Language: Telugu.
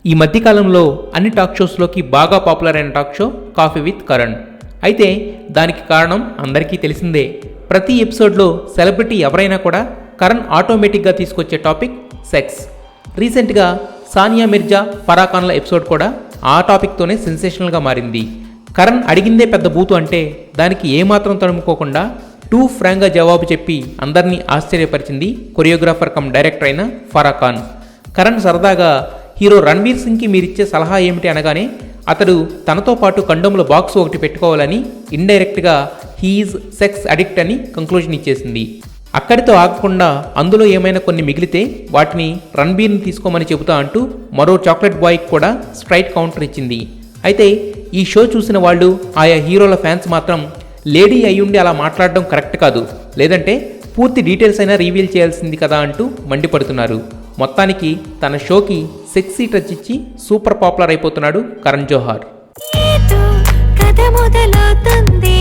ఈ మధ్యకాలంలో అన్ని టాక్ షోస్లోకి బాగా పాపులర్ అయిన talk show coffee with Karan. అయితే దానికి కారణం అందరికీ తెలిసిందే. ప్రతి ఎపిసోడ్లో సెలబ్రిటీ ఎవరైనా కూడా కరణ్ ఆటోమేటిక్గా తీసుకొచ్చే టాపిక్ సెక్స్. రీసెంట్గా సానియా మిర్జా, ఫరా ఖాన్ల ఎపిసోడ్ కూడా ఆ టాపిక్తోనే సెన్సేషనల్గా మారింది. కరణ్ అడిగిందే పెద్ద బూతు అంటే దానికి ఏమాత్రం తడుముకోకుండా టూ ఫ్రాంక్గా జవాబు చెప్పి అందరినీ ఆశ్చర్యపరిచింది కొరియోగ్రాఫర్ కమ్ డైరెక్టర్ అయిన ఫరా ఖాన్. కరణ్ సరదాగా హీరో రణ్వీర్ సింగ్కి మీరిచ్చే సలహా ఏమిటి అనగానే అతడు తనతో పాటు కండోముల బాక్స్ ఒకటి పెట్టుకోవాలని ఇండైరెక్ట్గా హీఈజ్ సెక్స్ అడిక్ట్ అని కంక్లూజన్ ఇచ్చేసింది. అక్కడితో ఆగకుండా అందులో ఏమైనా కొన్ని మిగిలితే వాటిని రణ్బీర్ని తీసుకోమని చెబుతా అంటూ మరో చాక్లెట్ బాయ్కి కూడా స్ట్రైట్ కౌంటర్ ఇచ్చింది. అయితే ఈ షో చూసిన వాళ్ళు, ఆయా హీరోల ఫ్యాన్స్ మాత్రం లేడీ అయ్యుండి అలా మాట్లాడడం కరెక్ట్ కాదు, లేదంటే పూర్తి డీటెయిల్స్ అయినా రివీల్ చేయాల్సింది కదా అంటూ మండిపడుతున్నారు. మొత్తానికి తన షోకి సెక్సీ టచ్ ఇచ్చి సూపర్ పాపులర్ అయిపోతున్నాడు కరణ్ జోహార్. కథ మొదలవుతుంది.